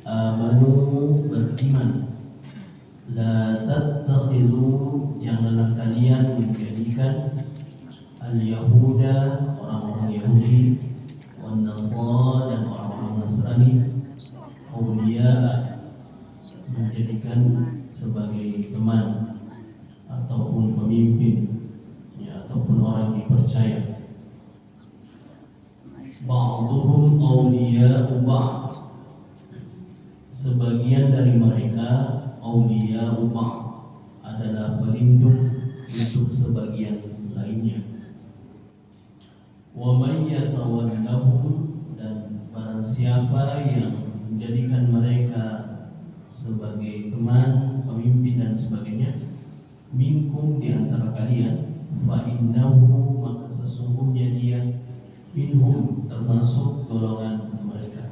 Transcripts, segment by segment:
amanu beriman, la tattakhidhu janganlah kalian menjadikan al-yahuda orang-orang Yahudi, wan nasara dan orang-orang Nasrani, awliya menjadikan sebagai teman ataupun pemimpin, ya, ataupun orang dipercaya. Ba'duhum awliya'u ba'd, sebagian dari mereka awliya'u ba'd adalah pelindung untuk sebagian lainnya. Wa may yatawallahum, dan barang siapa yang menjadikan mereka sebagai teman, pemimpin dan sebagainya, minkum di antara kalian, fa innahu, maka sesungguhnya dia minhum termasuk golongan mereka.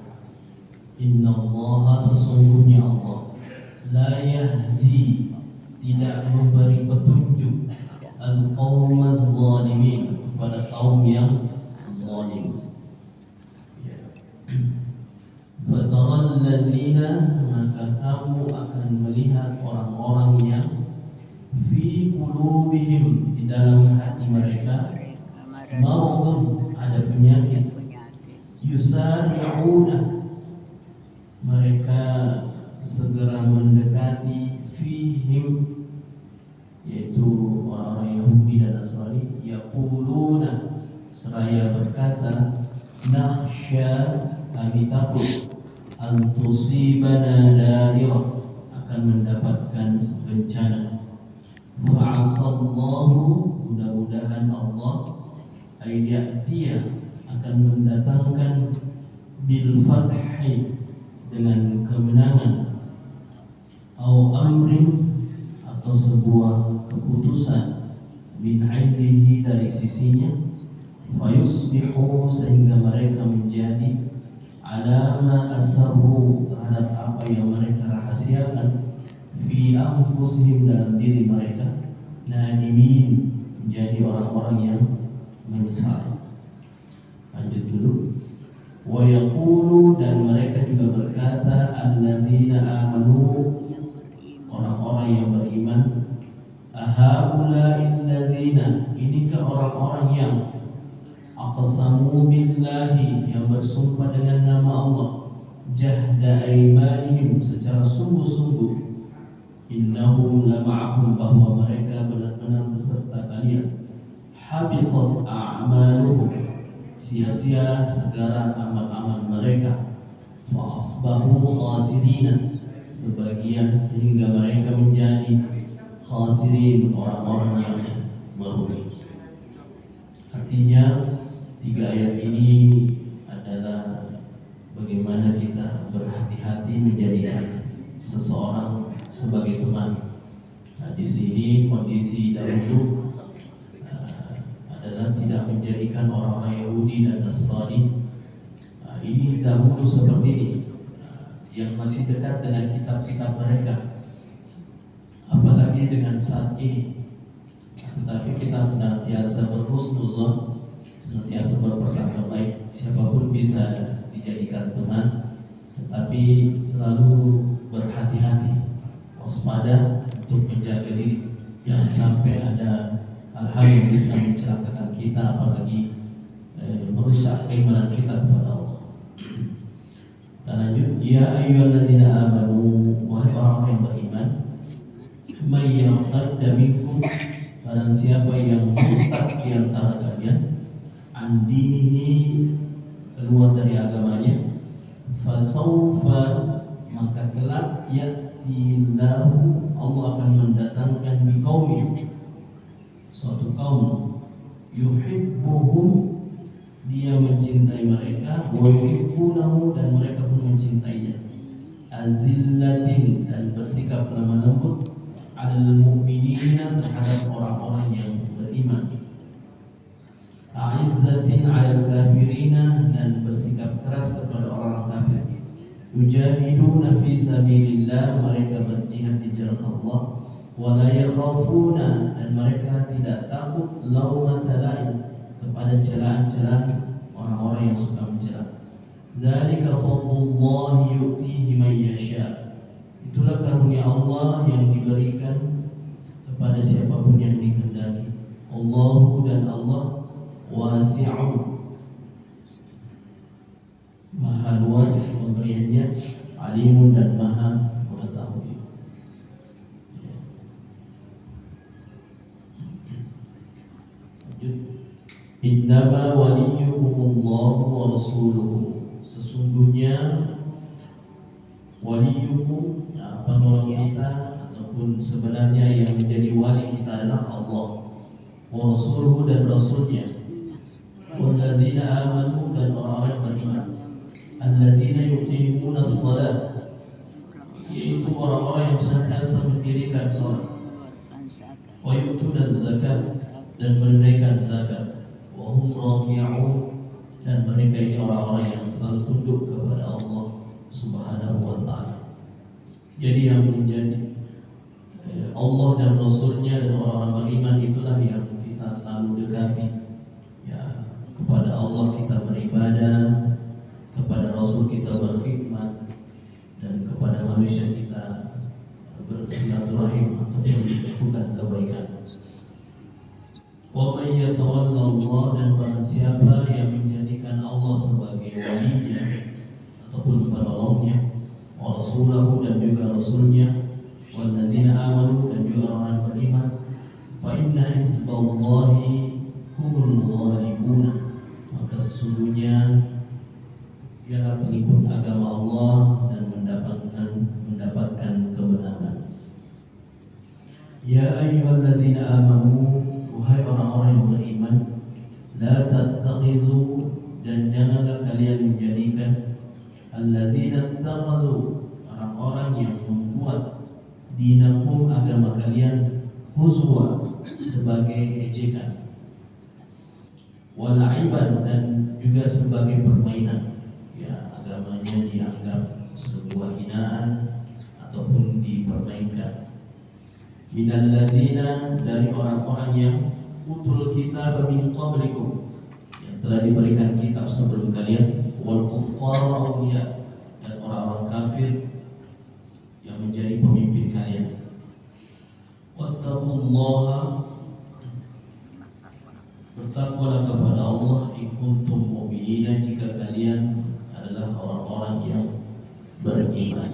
Innallaha, sesungguhnya Allah, la yahdi, tidak memberi petunjuk, al-qaumaz zalimin, kepada kaum yang zalim. Fataral ladzina, maka kamu akan melihat orang-orang yang fi qulubihim, di dalam hati mereka, maradun, ada penyakit, yusari'una, mereka segera mendekati, fihim, yaitu orang-orang Yahudi dan Nasrani, yaquluna, seraya berkata, nakhsha, kami takut, antusibana dairah, akan mendapatkan bencana. Fa'asallahu, mudah-mudahan Allah, ayyatiya, akan mendatangkan, bil fathi, dengan kemenangan, au amrin, atau sebuah keputusan, min indihi, dari sisinya, fayusbihu, sehingga mereka menjadi, ala ma asarru, terhadap apa yang mereka rahasiakan, fi anfusihim, dalam diri mereka, nadimin, menjadi orang-orang yang menyesal. Lanjut dulu. Wa yaqulu, dan mereka juga berkata, alladzina amanu, orang-orang yang beriman, ahaula'il ladzina, inikah orang-orang yang aqsamu billahi, yang bersumpah dengan nama Allah, jahda aimanihim, secara sungguh-sungguh, innahum lama'akum, bahwa mereka benar-benar beserta kalian, habitat a'maluhum, sia-sialah segala amal-amal mereka, fa asbahu khasirina, sebagian, sehingga mereka menjadi khasirin, orang-orang yang merugi. Artinya 3 ayat ini adalah bagaimana kita berhati-hati menjadikan seseorang sebagai teman. Nah, di sini kondisi dahulu adalah tidak menjadikan orang-orang Yahudi dan Nasrani. Ini dahulu seperti ini, yang masih dekat dengan kitab-kitab mereka, apalagi dengan saat ini. Tetapi kita senantiasa berhusnuzon, senantiasa berprasangka baik. Siapapun bisa dijadikan teman, tetapi selalu berhati-hati, waspada untuk menjaga diri, jangan sampai ada hal-hal yang bisa mencelakakan kita, apalagi merusak keimanan kita kepada Allah. Kita lanjut. Ya ayyuhallazina amanu, wahai orang-orang yang beriman, may yartadda minkum, barang siapa yang murtad di antara kalian, an dinihi, keluar dari agamanya, fasawfa, maka kelak, ya'tillahu, Allah akan mendatangkan biqaumin, suatu kaum, yuhibbuhum, dia mencintai mereka, wa yuhibbunahu, dan mereka pun mencintainya, azillatin, dan bersikap lemah lembut, alal mu'minina, terhadap orang-orang yang beriman, a'izzatin alal kafirina, dan bersikap keras kepada orang kafir, yujahiduna fi sabilillah, mereka berjihad di jalan Allah, wala yakhafuna, dan mereka tidak takut, laumata laim, kepada celaan-celaan orang-orang yang suka mencela. Zalika fadlullahi yu'tihi may karunia Allah yang diberikan kepada siapapun yang dikehendaki. Allahu dan Allah wasi'un, maha luas pemberiannya, alimun dan maha mengetahui. Innama waliyukumullahu wa rasuluhu, sesungguhnya waliyukum, penolong kita ataupun sebenarnya yang menjadi wali kita adalah Allah, wa rasuluhu dan rasulnya, wallazina amanu dan orang-orang beriman, allazina yuqimuna as-salat, yaitu orang-orang yang senantiasa mendirikan salat, wa yu'tuna az-zakat dan menunaikan zakat, wa hum raki'un dan mereka ini orang-orang yang selalu tunduk kepada Allah Subhanahu wa ta'ala. Jadi yang menjadi Allah dan Rasulnya dan orang-orang beriman itulah yang kita selalu dekati. Ya, kepada Allah kita beribadah, kepada Rasul kita berkhidmat, dan kepada manusia kita bersilaturahim ataupun melakukan kebaikan. Wa may yatawalla Allah, dan barang siapa yang menjadikan Allah sebagai walinya ataupun penolongnya, wa rasulahu dan juga rasulnya, wallazina amanu dan juga orang beriman, fa inna hizballahi humul ghalibuna, maka sesungguhnya ialah pengikut agama Allah dan mendapatkan kemenangan. Ya ayyuhallazina amanu, wahai orang-orang yang beriman, la tattakhizu, dan janganlah kalian menjadikan allazina tattakhazu, orang-orang yang membuat dinakum, agama kalian, huzwa, sebagai ejekan, wala'iban, dan juga sebagai permainan. Ya, agamanya dianggap sebuah hinaan ataupun dipermainkan. Minalladzina, dari orang-orang yang utul kitab min qablikum, yang telah diberikan kitab sebelum kalian, wal kuffar awliya, dan orang-orang kafir yang menjadi pemimpin kalian. Wattaqullaha, bertakwalah kepada Allah, in kuntum mu'minina, jika kalian adalah orang-orang yang beriman.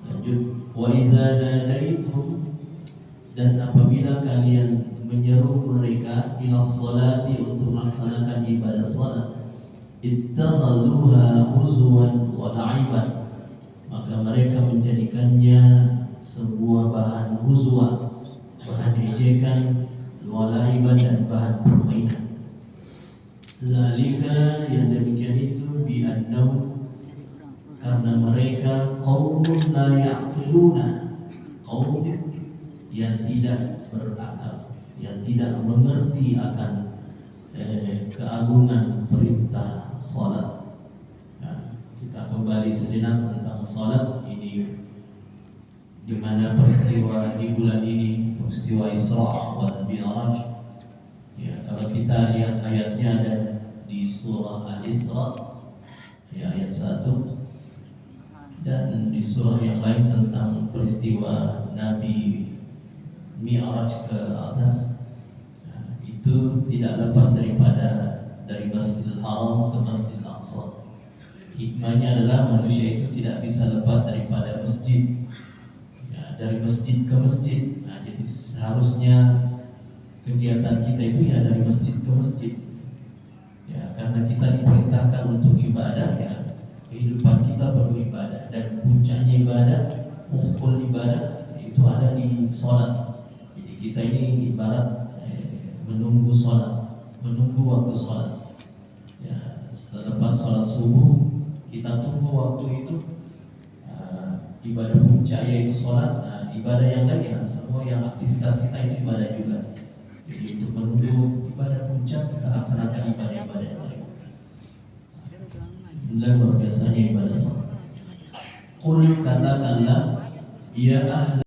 Lanjut, wa idza nadaitum, dan apabila kalian menyeru mereka ila sholati, untuk melaksanakan ibadah salat, ittakhazuha huzwan wa la'iban, maka mereka menjadikannya sebuah bahan huzwa, bahan ejekan, wa la'iban, dan bahan permainan. Zalika, yang demikian itu, bi annahum, karena mereka qaumun la ya'qiluna, kaum yang tidak berakal, yang tidak mengerti akan keagungan perintah salat. Nah, kita kembali sejenak tentang salat ini, di mana peristiwa di bulan ini, peristiwa Isra wal Mi'raj. Ya, kalau kita lihat ayatnya ada di surah Al-Isra, ya, ayat 1, dan di surah yang lain tentang peristiwa Nabi Mi'raj ke atas. Nah, itu tidak lepas dari Masjidil Haram ke Masjidil Aqsa. Hikmahnya adalah manusia itu tidak bisa lepas daripada masjid, ya, dari masjid ke masjid. Nah, jadi seharusnya kegiatan kita itu ya dari masjid ke masjid, ya, karena kita diperintahkan untuk ibadah. Ya, kehidupan kita perlu ibadah, dan puncaknya ibadah, mukhul ibadah itu ada di sholat. Jadi kita ini ibarat menunggu sholat, menunggu waktu sholat. Ya, selepas sholat subuh kita tunggu waktu itu, ibadah puncak yaitu sholat. Nah, ibadah yang lain, ya, semua yang aktivitas kita itu ibadah juga. Jadi untuk menunggu ibadah puncak kita laksanakan ibadah-ibadah yang lain. Dan luar biasanya ibadah salat. Qul, katakanlah, ya ahla